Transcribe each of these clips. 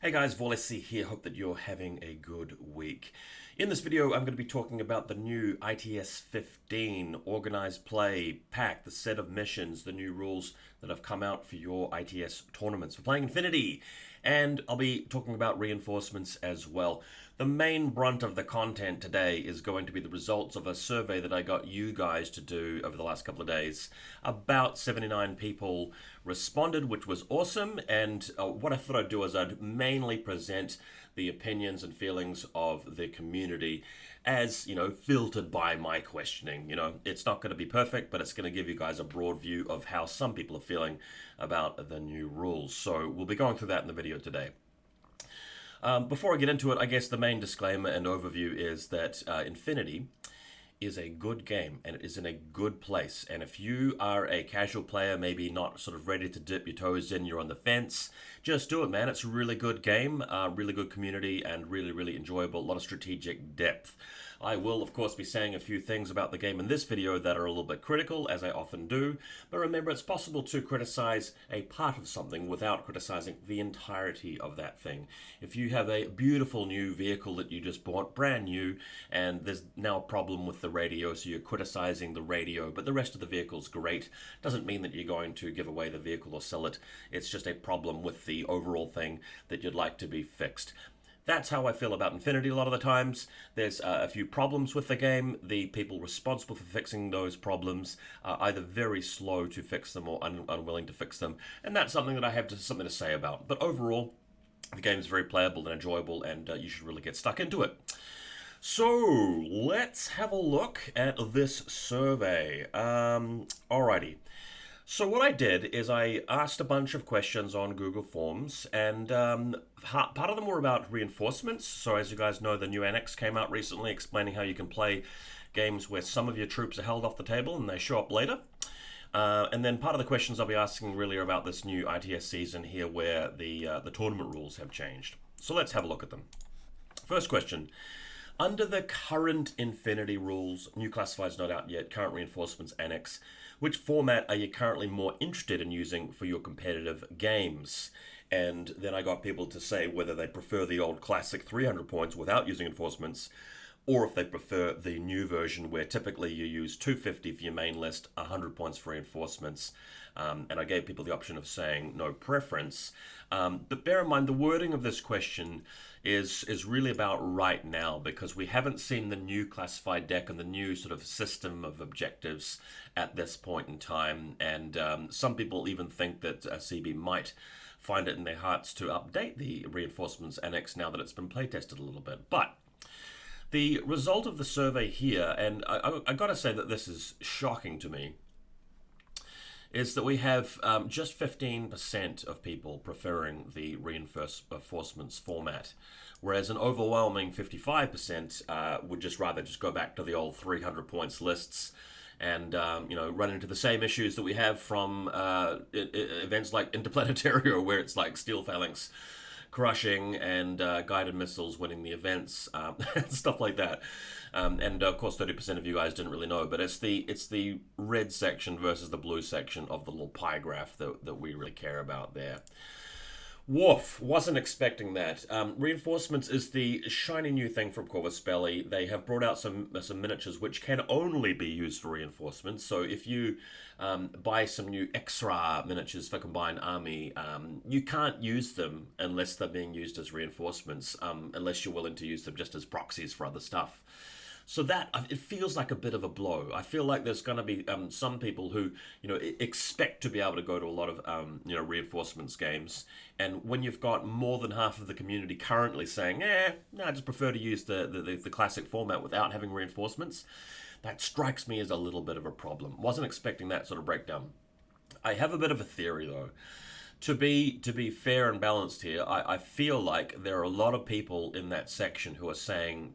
Hey guys, VaulSC here. Hope that you're having a good week. In this video, I'm going to be talking about the new ITS 15 Organized Play Pack, the set of missions, the new rules that have come out for your ITS tournaments for playing Infinity. And I'll be talking about reinforcements as well. The main brunt of the content today is going to be the results of a survey that I got you guys to do over the last couple of days. About 79 people responded, which was awesome. And what I thought I'd do is I'd mainly present the opinions and feelings of the community as, filtered by my questioning. It's not going to be perfect, but it's going to give you guys a broad view of how some people are feeling about the new rules. So we'll be going through that in the video today. Before I get into it, I guess the main disclaimer and overview is that Infinity is a good game and it is in a good place. And if you are a casual player, maybe not sort of ready to dip your toes in, you're on the fence, just do it, man. It's a really good game, really good community, and really, really enjoyable. A lot of strategic depth. I will, of course, be saying a few things about the game in this video that are a little bit critical, as I often do. But remember, it's possible to criticize a part of something without criticizing the entirety of that thing. If you have a beautiful new vehicle that you just bought, brand new, and there's now a problem with the radio, so you're criticizing the radio, but the rest of the vehicle's great, doesn't mean that you're going to give away the vehicle or sell it. It's just a problem with the overall thing that you'd like to be fixed. That's how I feel about Infinity a lot of the times. There's a few problems with the game. The people responsible for fixing those problems are either very slow to fix them or unwilling to fix them. And that's something that I have something to say about. But overall, the game is very playable and enjoyable, and you should really get stuck into it. So, let's have a look at this survey. Alrighty. So what I did is I asked a bunch of questions on Google Forms, and part of them were about reinforcements. So as you guys know, the new annex came out recently explaining how you can play games where some of your troops are held off the table and they show up later. And then part of the questions I'll be asking really are about this new ITS season here where the tournament rules have changed. So let's have a look at them. First question. Under the current Infinity rules, new classifieds not out yet, current reinforcements annex, which format are you currently more interested in using for your competitive games? And then I got people to say whether they prefer the old classic 300 points without using enforcements, or if they prefer the new version where typically you use 250 for your main list, 100 points for reinforcements. And I gave people the option of saying no preference. But bear in mind, the wording of this question is really about right now, because we haven't seen the new classified deck and the new sort of system of objectives at this point in time. And some people even think that CB might find it in their hearts to update the reinforcements annex now that it's been playtested a little bit. But the result of the survey here, and I gotta say that this is shocking to me, is that we have just 15% of people preferring the reinforcements format, whereas an overwhelming 55% would just rather just go back to the old 300 points lists and run into the same issues that we have from events like Interplanetario, where it's like Steel Phalanx crushing and guided missiles winning the events, stuff like that. And of course 30% of you guys didn't really know, but it's the red section versus the blue section of the little pie graph that we really care about there. Woof, wasn't expecting that. Reinforcements is the shiny new thing from Corvus Belli. They have brought out some miniatures which can only be used for reinforcements. So if you buy some new extra miniatures for Combined Army, you can't use them unless they're being used as reinforcements, unless you're willing to use them just as proxies for other stuff. So that, it feels like a bit of a blow. I feel like there's going to be some people who, expect to be able to go to a lot of, reinforcements games. And when you've got more than half of the community currently saying, no, I just prefer to use the classic format without having reinforcements, that strikes me as a little bit of a problem. Wasn't expecting that sort of breakdown. I have a bit of a theory, though. To be fair and balanced here, I feel like there are a lot of people in that section who are saying,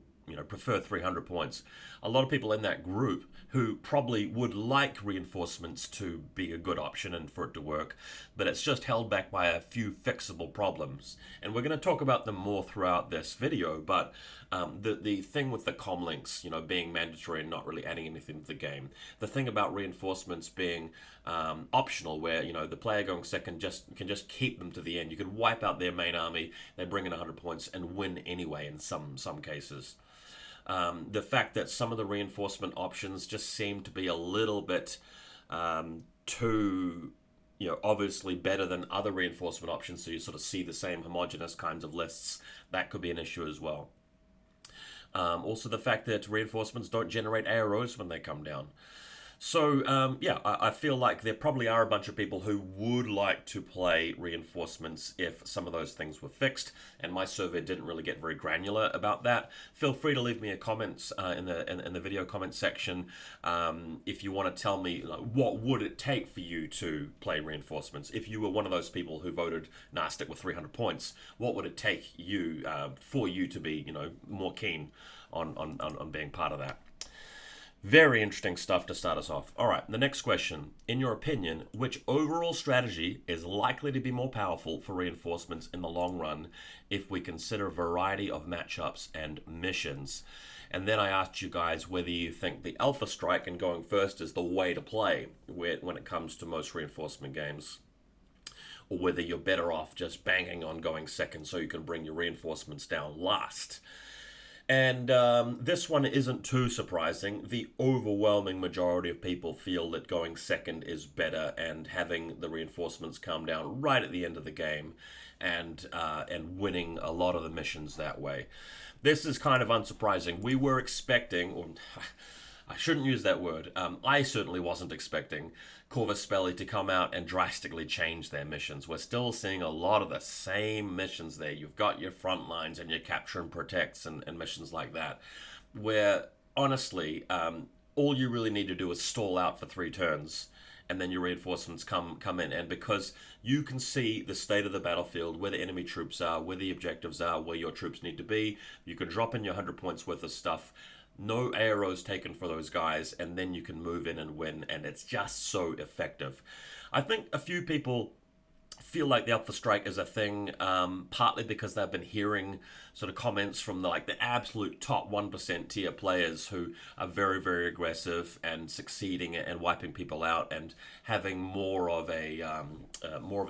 prefer 300 points. A lot of people in that group who probably would like reinforcements to be a good option and for it to work, but it's just held back by a few fixable problems. And we're going to talk about them more throughout this video, but the thing with the Comlinks, being mandatory and not really adding anything to the game, the thing about reinforcements being optional, where the player going second can just keep them to the end. You could wipe out their main army, they bring in 100 points and win anyway in some cases. The fact that some of the reinforcement options just seem to be a little bit too, obviously better than other reinforcement options, so you sort of see the same homogenous kinds of lists, that could be an issue as well. Also the fact that reinforcements don't generate AROs when they come down. So, yeah, I feel like there probably are a bunch of people who would like to play reinforcements if some of those things were fixed, and my survey didn't really get very granular about that. Feel free to leave me a comment in the video comment section if you want to tell me what would it take for you to play reinforcements. If you were one of those people who voted, nah, stick with 300 points, what would it take you for you to be more keen on being part of that? Very interesting stuff to start us off. All right, the next question. In your opinion, which overall strategy is likely to be more powerful for reinforcements in the long run if we consider a variety of matchups and missions? And then I asked you guys whether you think the Alpha Strike and going first is the way to play when it comes to most reinforcement games, or whether you're better off just banging on going second so you can bring your reinforcements down last. And this one isn't too surprising. The overwhelming majority of people feel that going second is better, and having the reinforcements come down right at the end of the game and winning a lot of the missions that way. This is kind of unsurprising. We were expecting, or I shouldn't use that word, I certainly wasn't expecting Corvus Belli to come out and drastically change their missions. We're still seeing a lot of the same missions there. You've got your front lines and your capture and protects and missions like that, where honestly, all you really need to do is stall out for 3 turns, and then your reinforcements come in. And because you can see the state of the battlefield, where the enemy troops are, where the objectives are, where your troops need to be, you can drop in your 100 points worth of stuff, no arrows taken for those guys, and then you can move in and win, and it's just so effective. I think a few people feel like the Alpha Strike is a thing, partly because they've been hearing sort of comments from the absolute top 1% tier players who are very, very aggressive and succeeding and wiping people out and having more of a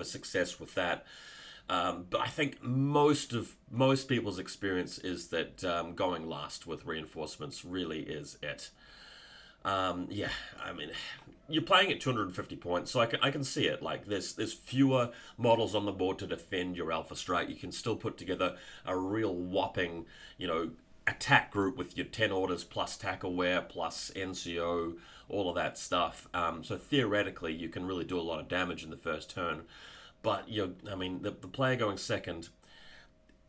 success with that. But I think most people's experience is that going last with reinforcements really is it. Yeah, I mean, you're playing at 250 points, so I can see it. Like, there's fewer models on the board to defend your Alpha Strike. You can still put together a real whopping, attack group with your 10 orders plus tack aware plus NCO, all of that stuff. So theoretically, you can really do a lot of damage in the first turn. But the player going second,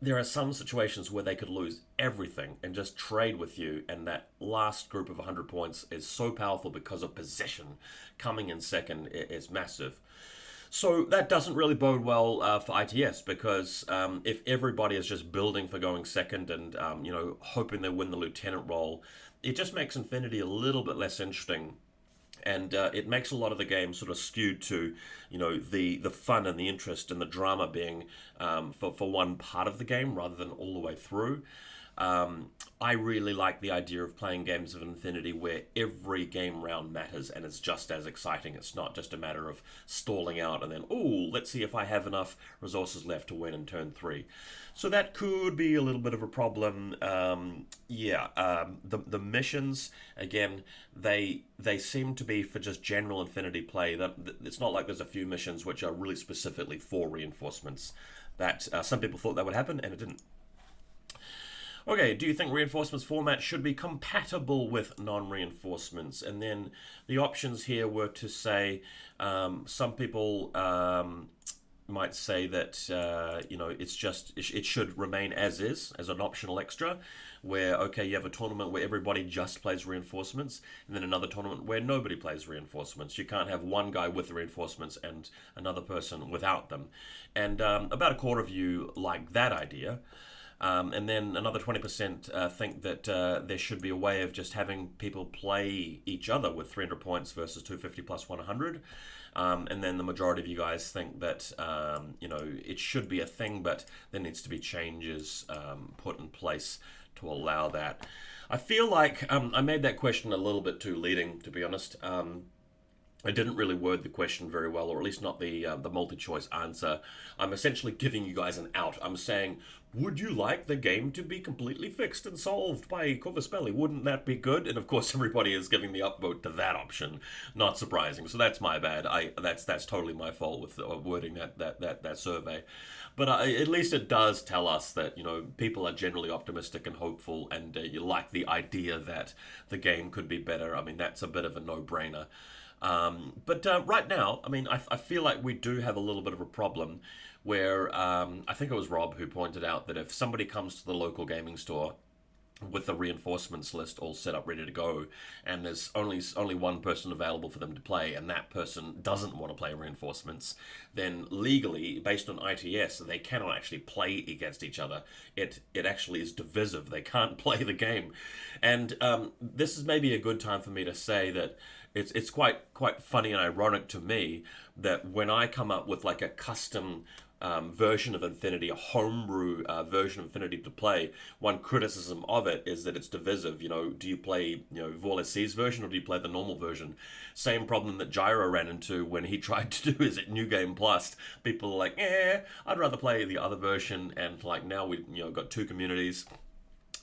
there are some situations where they could lose everything and just trade with you, and that last group of 100 points is so powerful because of possession. Coming in second is massive. So that doesn't really bode well for ITS, because if everybody is just building for going second and hoping they win the lieutenant role, it just makes Infinity a little bit less interesting. And it makes a lot of the game sort of skewed to, the fun and the interest and the drama being for one part of the game rather than all the way through. I really like the idea of playing games of Infinity where every game round matters and it's just as exciting. It's not just a matter of stalling out and then, let's see if I have enough resources left to win in turn 3. So that could be a little bit of a problem. The missions, again, they seem to be for just general Infinity play. It's not like there's a few missions which are really specifically for reinforcements. That some people thought that would happen, and it didn't. Okay, do you think reinforcements format should be compatible with non-reinforcements? And then the options here were to say, some people might say that it should remain as is, as an optional extra, where you have a tournament where everybody just plays reinforcements, and then another tournament where nobody plays reinforcements. You can't have one guy with the reinforcements and another person without them. And about a quarter of you like that idea. And then another 20% think that there should be a way of just having people play each other with 300 points versus 250 plus 100. And then the majority of you guys think that it should be a thing, but there needs to be changes put in place to allow that. I feel like I made that question a little bit too leading, to be honest. I didn't really word the question very well, or at least not the multi-choice answer. I'm essentially giving you guys an out. I'm saying, would you like the game to be completely fixed and solved by Corvus Belli? Wouldn't that be good? And of course, everybody is giving the upvote to that option. Not surprising. So that's my bad. That's totally my fault with wording that survey. But at least it does tell us that people are generally optimistic and hopeful, and you like the idea that the game could be better. I mean, that's a bit of a no-brainer. But right now, I mean, I feel like we do have a little bit of a problem where I think it was Rob who pointed out that if somebody comes to the local gaming store with the reinforcements list all set up ready to go, and there's only one person available for them to play, and that person doesn't want to play reinforcements, then legally, based on ITS, they cannot actually play against each other. It actually is divisive. They can't play the game. And this is maybe a good time for me to say that it's quite funny and ironic to me that when I come up with like a custom version of Infinity, a homebrew version of Infinity to play, one criticism of it is that it's divisive. Do you play VaulSC's version or do you play the normal version? Same problem that Gyro ran into when he tried to do his New Game Plus. People are like, I'd rather play the other version, and like now we got two communities.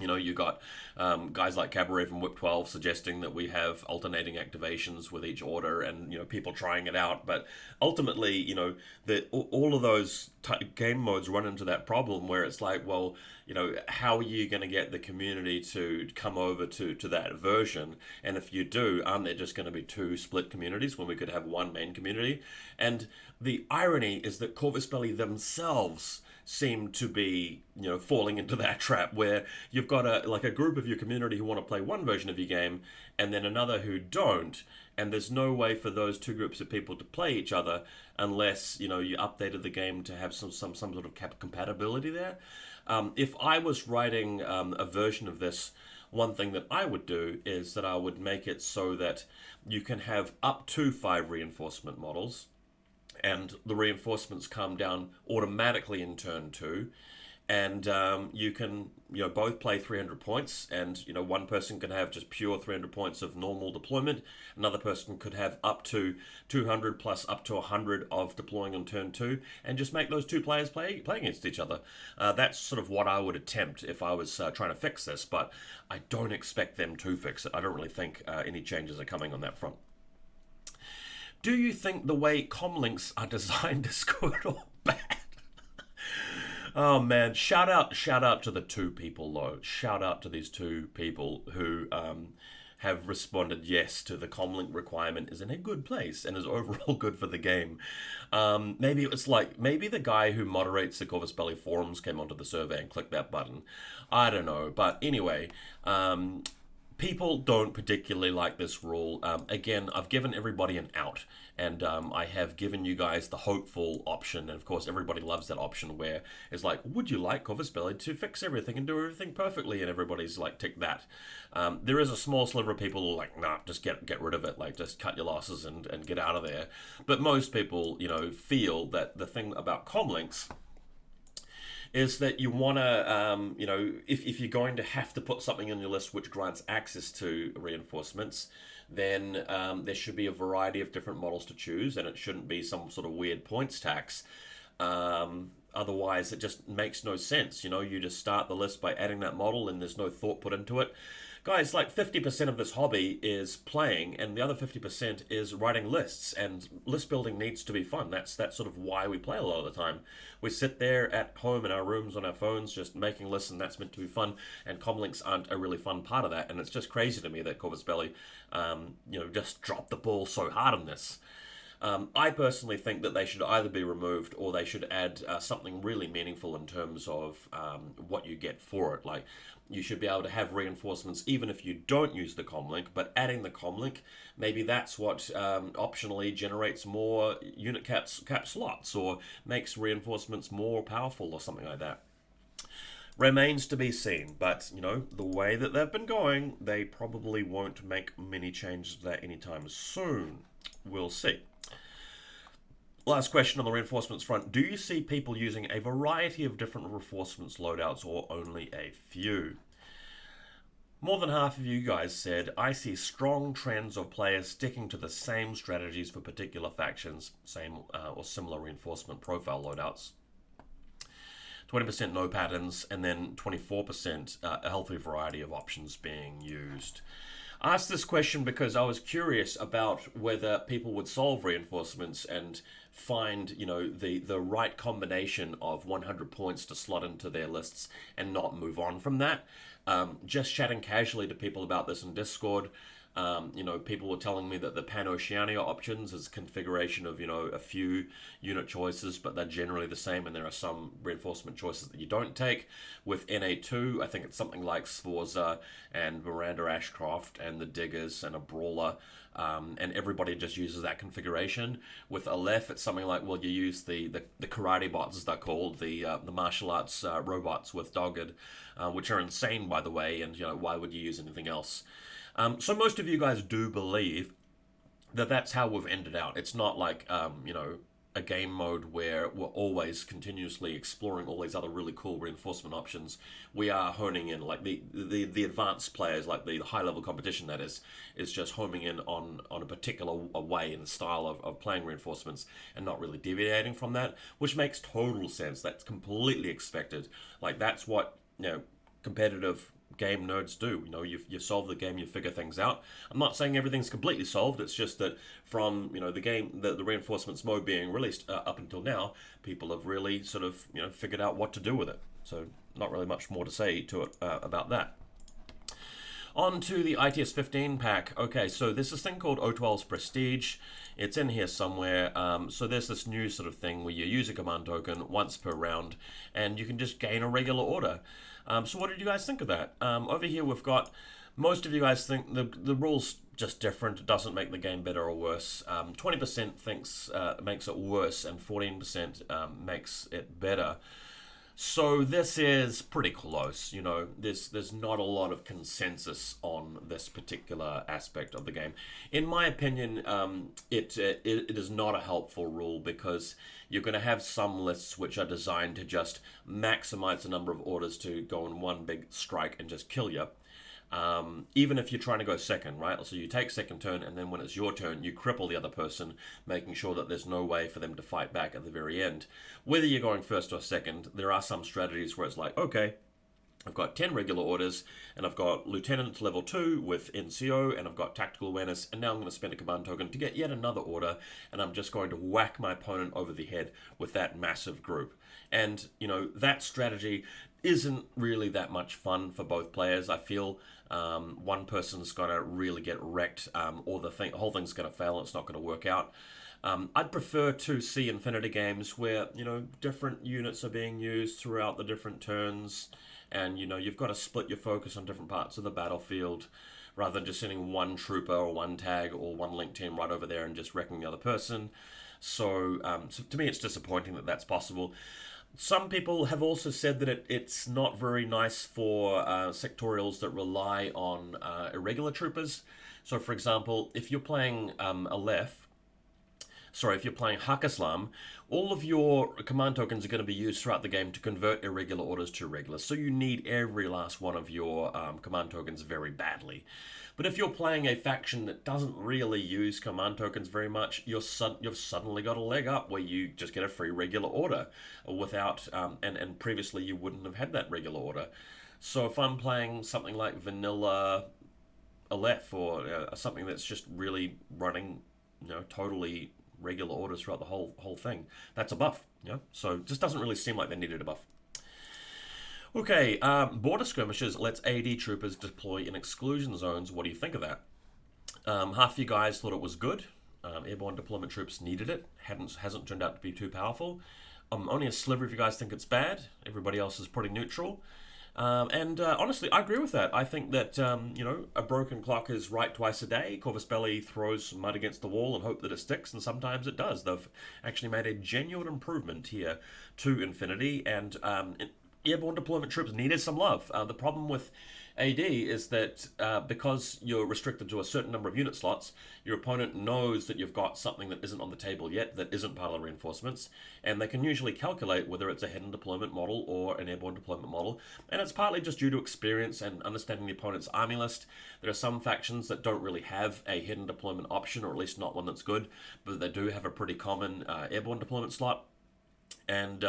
You got guys like Cabaret from Whip 12 suggesting that we have alternating activations with each order, and people trying it out. But ultimately, all of those game modes run into that problem where it's like, well, how are you going to get the community to come over to that version? And if you do, aren't there just going to be two split communities when we could have one main community? And the irony is that Corvus Belli themselves seem to be falling into that trap where you've got a group of your community who want to play one version of your game and then another who don't, and there's no way for those two groups of people to play each other unless you updated the game to have some sort of compatibility there. If I was writing a version of this, one thing that I would do is that I would make it so that you can have up to 5 reinforcement models, and the reinforcements come down automatically in turn 2, and you can both play 300 points, and one person can have just pure 300 points of normal deployment, another person could have up to 200 plus up to 100 of deploying on turn 2, and just make those two players play against each other. That's sort of what I would attempt if I was trying to fix this, but I don't expect them to fix it. I don't really think any changes are coming on that front. Do you think the way Comlinks are designed is good or bad? Oh man, shout out to the two people though. Shout out to these two people who have responded yes to the Comlink requirement is in a good place and is overall good for the game. Maybe the guy who moderates the Corvus Belli forums came onto the survey and clicked that button. I don't know, but anyway, people don't particularly like this rule. Again, I've given everybody an out, and I have given you guys the hopeful option, and of course everybody loves that option where it's like, would you like Corvus Belli to fix everything and do everything perfectly? And everybody's like, tick that. There is a small sliver of people who are like, nah, just get rid of it, like just cut your losses and get out of there. But most people, feel that the thing about Comlinks is that you want to, if you're going to have to put something on your list which grants access to reinforcements, then there should be a variety of different models to choose, and it shouldn't be some sort of weird points tax. Otherwise, it just makes no sense. You just start the list by adding that model, and there's no thought put into it. Guys, like 50% of this hobby is playing, and the other 50% is writing lists, and list building needs to be fun. That's sort of why we play a lot of the time. We sit there at home in our rooms on our phones just making lists, and that's meant to be fun, and comlinks aren't a really fun part of that, and it's just crazy to me that Corvus Belli, just dropped the ball so hard on this. I personally think that they should either be removed or they should add something really meaningful in terms of what you get for it. Like, you should be able to have reinforcements even if you don't use the comlink, but adding the comlink, maybe that's what optionally generates more unit cap slots or makes reinforcements more powerful or something like that. Remains to be seen, but the way that they've been going, they probably won't make many changes to that anytime soon. We'll see. Last question on the reinforcements front. Do you see people using a variety of different reinforcements loadouts or only a few? More than half of you guys said, I see strong trends of players sticking to the same strategies for particular factions, same or similar reinforcement profile loadouts. 20% no patterns, and then 24% a healthy variety of options being used. I asked this question because I was curious about whether people would solve reinforcements and find, the right combination of 100 points to slot into their lists and not move on from that. Just chatting casually to people about this in Discord, people were telling me that the Pan-Oceania options is configuration of, a few unit choices, but they're generally the same, and there are some reinforcement choices that you don't take. With NA2, I think it's something like Sforza and Miranda Ashcroft and the Diggers and a Brawler, and everybody just uses that configuration. With Aleph, it's something like, well, you use the karate bots, as they're called, the martial arts robots with Dogged, which are insane, by the way, and, why would you use anything else? So most of you guys do believe that that's how we've ended out. It's not like, a game mode where we're always continuously exploring all these other really cool reinforcement options. We are honing in, like the advanced players, like the high level competition that is just homing in on a particular way and style of playing reinforcements and not really deviating from that, which makes total sense. That's completely expected. Like that's what, competitive game nerds do. You solve the game, you figure things out. I'm not saying everything's completely solved. It's just that from the game, the reinforcements mode being released up until now, people have really sort of figured out what to do with it. So not really much more to say to it about that. On to the ITS 15 pack. Okay, so there's this thing called O12's Prestige. It's in here somewhere. So there's this new sort of thing where you use a command token once per round, and you can just gain a regular order. So what did you guys think of that? Over here we've got, most of you guys think the rule's just different. It doesn't make the game better or worse. 20% thinks makes it worse, and 14% makes it better. So this is pretty close, there's not a lot of consensus on this particular aspect of the game. In my opinion, it is not a helpful rule because you're going to have some lists which are designed to just maximize the number of orders to go in one big strike and just kill you. Even if you're trying to go second, right? So you take second turn, and then when it's your turn, you cripple the other person, making sure that there's no way for them to fight back at the very end. Whether you're going first or second, there are some strategies where it's like, okay, I've got 10 regular orders, and I've got Lieutenant level 2 with NCO, and I've got Tactical Awareness, and now I'm going to spend a command token to get yet another order, and I'm just going to whack my opponent over the head with that massive group. And, that strategy isn't really that much fun for both players. I feel one person's going to really get wrecked, or the whole thing's going to fail, and it's not going to work out. I'd prefer to see Infinity games where, different units are being used throughout the different turns, and, you've got to split your focus on different parts of the battlefield, rather than just sending one trooper or one tag or one link team right over there and just wrecking the other person. So to me, it's disappointing that that's possible. Some people have also said that it's not very nice for sectorials that rely on irregular troopers. So, for example, if you're playing if you're playing Hakislam, all of your command tokens are going to be used throughout the game to convert irregular orders to regular. So you need every last one of your command tokens very badly. But if you're playing a faction that doesn't really use command tokens very much, you've suddenly got a leg up where you just get a free regular order without, and previously you wouldn't have had that regular order. So if I'm playing something like vanilla Aleph or something that's just really running, totally regular orders throughout the whole thing, that's a buff. So it just doesn't really seem like they needed a buff. Okay, border skirmishes lets AD troopers deploy in exclusion zones. What do you think of that? Half of you guys thought it was good. Airborne deployment troops needed it. Hasn't turned out to be too powerful. Only a sliver of you guys think it's bad. Everybody else is pretty neutral. And honestly, I agree with that. I think that, a broken clock is right twice a day. Corvus Belli throws mud against the wall and hope that it sticks, and sometimes it does. They've actually made a genuine improvement here to Infinity, and airborne deployment troops needed some love. The problem with AD is that because you're restricted to a certain number of unit slots, your opponent knows that you've got something that isn't on the table yet, that isn't part of the reinforcements, and they can usually calculate whether it's a hidden deployment model or an airborne deployment model, and it's partly just due to experience and understanding the opponent's army list. There are some factions that don't really have a hidden deployment option, or at least not one that's good, but they do have a pretty common airborne deployment slot, and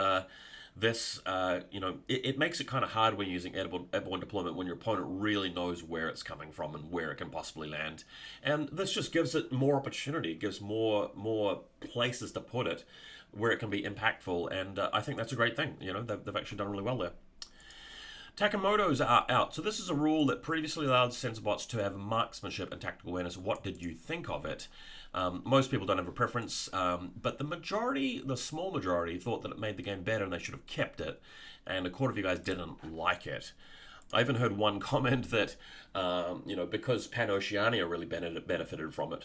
this, it makes it kind of hard when you're using airborne deployment when your opponent really knows where it's coming from and where it can possibly land. And this just gives it more opportunity, gives more places to put it where it can be impactful, and I think that's a great thing. They've actually done really well there. Takamotos are out. So this is a rule that previously allowed Sensorbots to have marksmanship and tactical awareness. What did you think of it? Most people don't have a preference, but the small majority, thought that it made the game better and they should have kept it, and a quarter of you guys didn't like it. I even heard one comment that, because Pan-Oceania really benefited from it,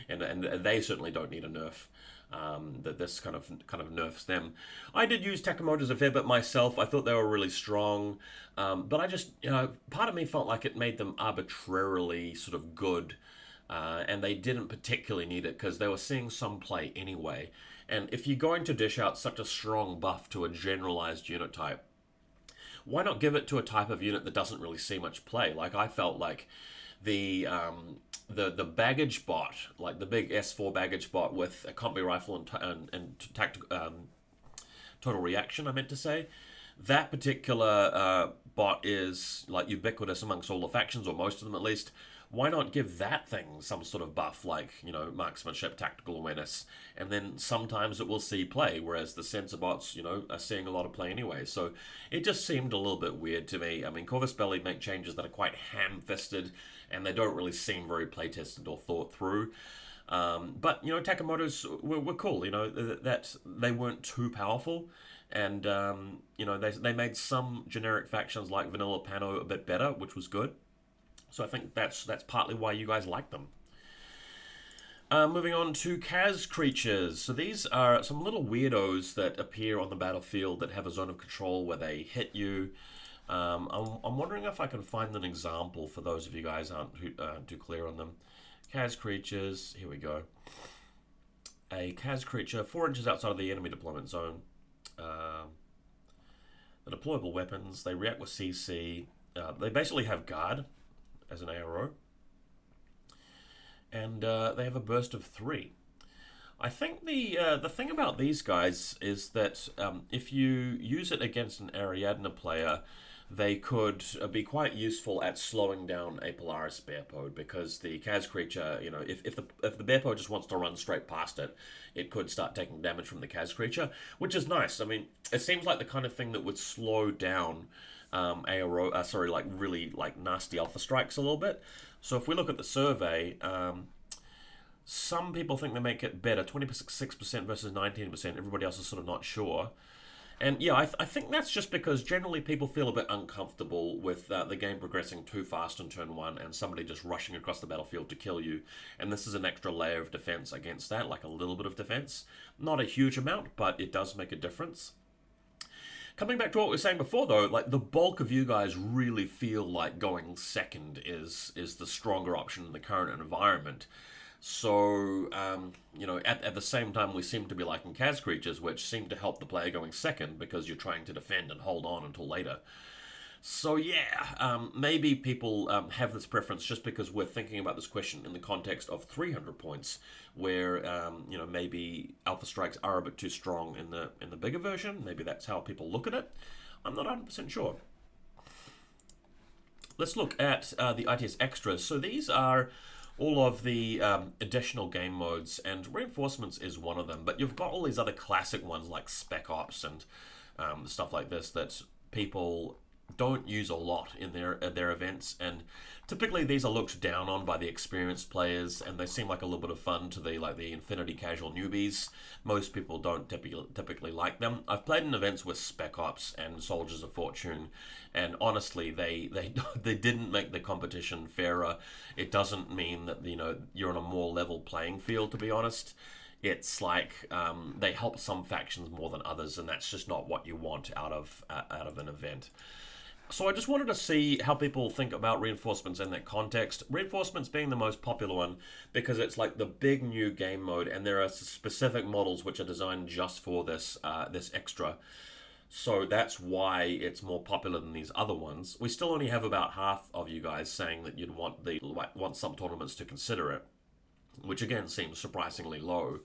and they certainly don't need a nerf. That this kind of nerfs them. I did use Takamotos a fair bit myself. I thought they were really strong, but I just, part of me felt like it made them arbitrarily sort of good, and they didn't particularly need it because they were seeing some play anyway. And if you're going to dish out such a strong buff to a generalized unit type, why not give it to a type of unit that doesn't really see much play? Like, I felt like the baggage bot, like the big S4 baggage bot with a combi rifle and total reaction, I meant to say, that particular bot is like ubiquitous amongst all the factions, or most of them at least. Why not give that thing some sort of buff, like, marksmanship, tactical awareness, and then sometimes it will see play, whereas the sensor bots, are seeing a lot of play anyway. So it just seemed a little bit weird to me. I mean, Corvus Belli make changes that are quite ham-fisted, and they don't really seem very play-tested or thought through. But, Takamotos were cool, that they weren't too powerful, and, they made some generic factions like Vanilla Pano a bit better, which was good. So I think that's partly why you guys like them. Moving on to Kaz creatures. So these are some little weirdos that appear on the battlefield that have a zone of control where they hit you. I'm wondering if I can find an example for those of you guys aren't too clear on them. Kaz creatures, here we go. A Kaz creature 4 inches outside of the enemy deployment zone. The deployable weapons, they react with CC. They basically have guard as an ARO, and they have a burst of 3. I think the thing about these guys is that if you use it against an Ariadna player, they could be quite useful at slowing down a Polaris Bearpode, because the Kaz creature, if the Bearpode just wants to run straight past it, it could start taking damage from the Kaz creature, which is nice. I mean, it seems like the kind of thing that would slow down really nasty alpha strikes a little bit. So if we look at the survey, some people think they make it better, 26% versus 19%. Everybody else is sort of not sure. And yeah, I think that's just because generally people feel a bit uncomfortable with the game progressing too fast in turn 1 and somebody just rushing across the battlefield to kill you. And this is an extra layer of defense against that, like a little bit of defense. Not a huge amount, but it does make a difference. Coming back to what we were saying before, though, like, the bulk of you guys really feel like going second is the stronger option in the current environment. So, at the same time, we seem to be liking Kaz creatures, which seem to help the player going second because you're trying to defend and hold on until later. So yeah, maybe people have this preference just because we're thinking about this question in the context of 300 points, where maybe Alpha Strikes are a bit too strong in the bigger version. Maybe that's how people look at it. I'm not 100% sure. Let's look at the ITS extras. So these are all of the additional game modes, and Reinforcements is one of them. But you've got all these other classic ones like Spec Ops and stuff like this that people don't use a lot in their events, and typically these are looked down on by the experienced players, and they seem like a little bit of fun to the Infinity casual newbies. Most people don't typically like them. I've played in events with Spec Ops and Soldiers of Fortune, and honestly, they didn't make the competition fairer. It doesn't mean that you're on a more level playing field, to be honest. it's like they help some factions more than others, and that's just not what you want out of an event. So I just wanted to see how people think about reinforcements in that context. Reinforcements being the most popular one because it's like the big new game mode, and there are specific models which are designed just for this this extra. So that's why it's more popular than these other ones. We still only have about half of you guys saying that you'd want some tournaments to consider it, which again seems surprisingly low.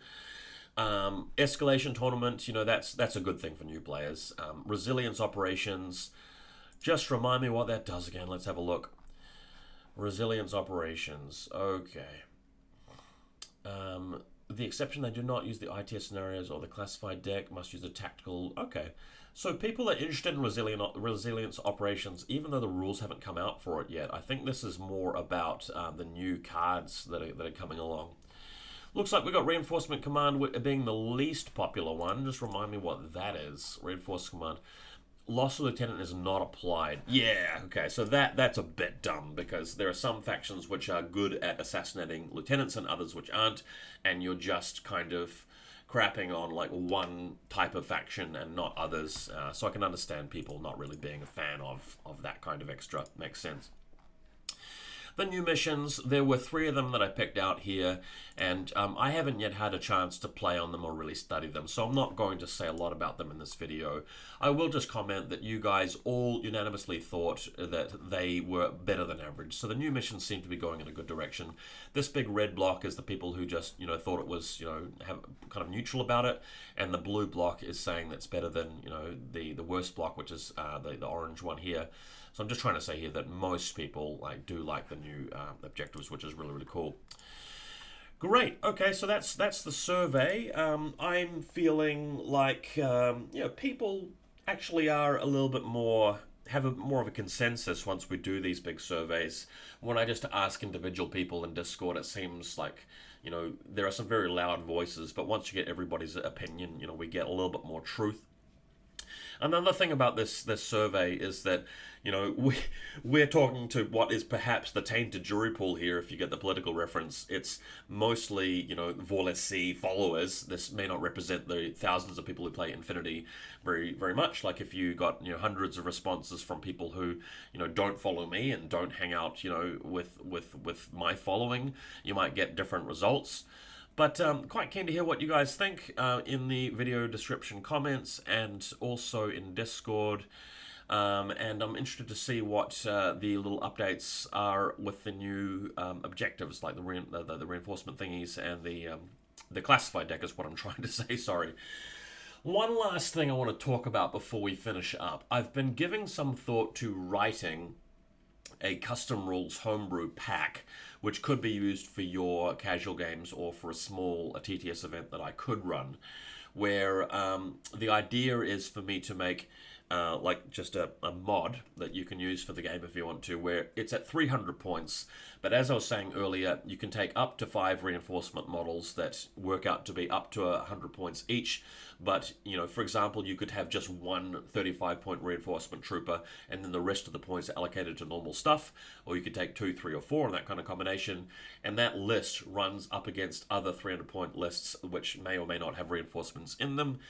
Escalation tournament, you know, that's a good thing for new players. Resilience operations. Just remind me what that does again. Let's have a look. Resilience operations. Okay. The exception, they do not use the ITS scenarios or the classified deck, must use the tactical. Okay. So people are interested in resilience operations, even though the rules haven't come out for it yet. I think this is more about the new cards that are coming along. Looks like we got Reinforcement Command being the least popular one. Just remind me what that is. Reinforcement Command. Loss of Lieutenant is not applied. Yeah, okay, so that's a bit dumb because there are some factions which are good at assassinating lieutenants and others which aren't, and you're just kind of crapping on like one type of faction and not others. So I can understand people not really being a fan of that kind of extra. Makes sense. The new missions, there were 3 of them that I picked out here, and I haven't yet had a chance to play on them or really study them, so I'm not going to say a lot about them in this video. I will just comment that you guys all unanimously thought that they were better than average, so the new missions seem to be going in a good direction. This big red block is the people who just, you know, thought it was, you know, kind of neutral about it, and the blue block is saying that's better than, you know, the worst block, which is the orange one here. So I'm just trying to say here that most people do like the new objectives, which is really, really cool. Great. Okay, so that's the survey. I'm feeling like you know, people actually are a little bit more, have more of a consensus once we do these big surveys. When I just ask individual people in Discord, it seems like, you know, there are some very loud voices, but once you get everybody's opinion, you know, we get a little bit more truth. Another thing about this survey is that, you know, we're talking to what is perhaps the tainted jury pool here, if you get the political reference. It's mostly, you know, VaulSC followers. This may not represent the thousands of people who play Infinity very, very much. Like if you got, you know, hundreds of responses from people who, you know, don't follow me and don't hang out, you know, with my following, you might get different results. But quite keen to hear what you guys think in the video description comments and also in Discord. And I'm interested to see what the little updates are with the new objectives, like the reinforcement thingies and the classified deck is what I'm trying to say, sorry. One last thing I want to talk about before we finish up. I've been giving some thought to writing a custom rules homebrew pack, which could be used for your casual games or for a TTS event that I could run, where the idea is for me to make like just a mod that you can use for the game if you want to, where it's at 300 points. But as I was saying earlier, you can take up to 5 reinforcement models that work out to be up to 100 points each. But, you know, for example, you could have just one 35-point reinforcement trooper and then the rest of the points are allocated to normal stuff. Or you could take 2, 3, or 4 in that kind of combination. And that list runs up against other 300-point lists, which may or may not have reinforcements in them.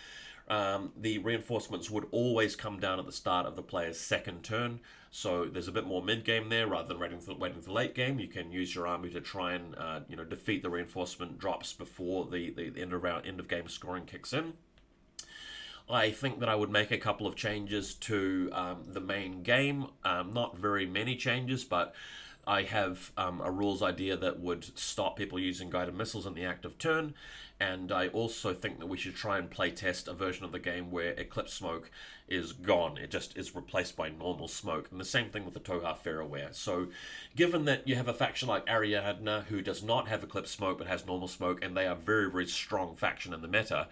The reinforcements would always come down at the start of the player's second turn, so there's a bit more mid-game there rather than waiting for late game. You can use your army to try and you know, defeat the reinforcement drops before the end of game scoring kicks in. I think that I would make a couple of changes to the main game. Not very many changes, but I have a rules idea that would stop people using guided missiles in the active turn, and I also think that we should try and play test a version of the game where Eclipse Smoke is gone. It just is replaced by normal smoke, and the same thing with the Toha Fairware. So given that you have a faction like Ariadna who does not have Eclipse Smoke but has normal smoke, and they are a very, very strong faction in the meta,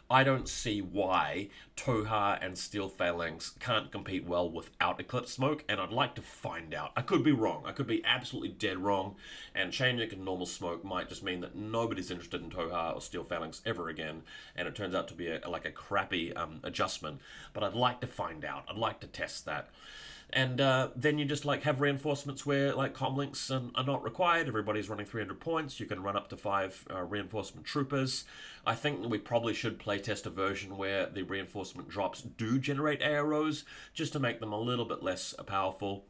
I don't see why Toha and Steel Phalanx can't compete well without Eclipse Smoke, and I'd like to find out. I could be wrong. I could be absolutely dead wrong, and changing it to normal smoke might just mean that nobody's interested in Toha or Steel Phalanx ever again, and it turns out to be like a crappy adjustment. But I'd like to find out. I'd like to test that. And then you just like have reinforcements where like comlinks are not required. Everybody's running 300 points. You can run up to 5 reinforcement troopers. I think we probably should playtest a version where the reinforcement drops do generate AROs, just to make them a little bit less powerful.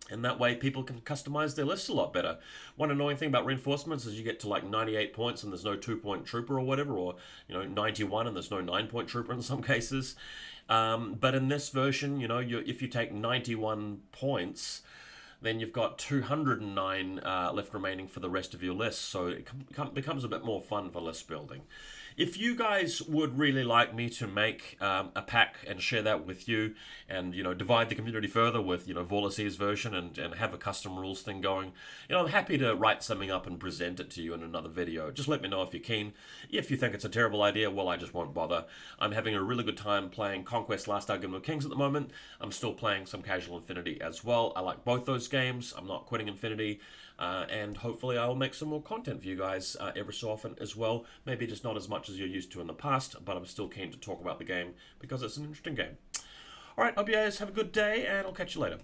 And that way people can customize their lists a lot better. One annoying thing about reinforcements is you get to like 98 points and there's no 2-point trooper or whatever, or 91 and there's no 9-point trooper in some cases. But in this version, if you take 91 points, then you've got 209 left remaining for the rest of your list, so it becomes a bit more fun for list building. If you guys would really like me to make a pack and share that with you, and divide the community further with VaulSC's version and have a custom rules thing going, I'm happy to write something up and present it to you in another video. Just let me know if you're keen. If you think it's a terrible idea, well, I just won't bother. I'm having a really good time playing Conquest: Last Argument of Kings at the moment. I'm still playing some Casual Infinity as well. I like both those games. I'm not quitting Infinity. And hopefully I will make some more content for you guys every so often as well. Maybe just not as much as you're used to in the past, but I'm still keen to talk about the game because it's an interesting game. Alright, hope you guys have a good day, and I'll catch you later.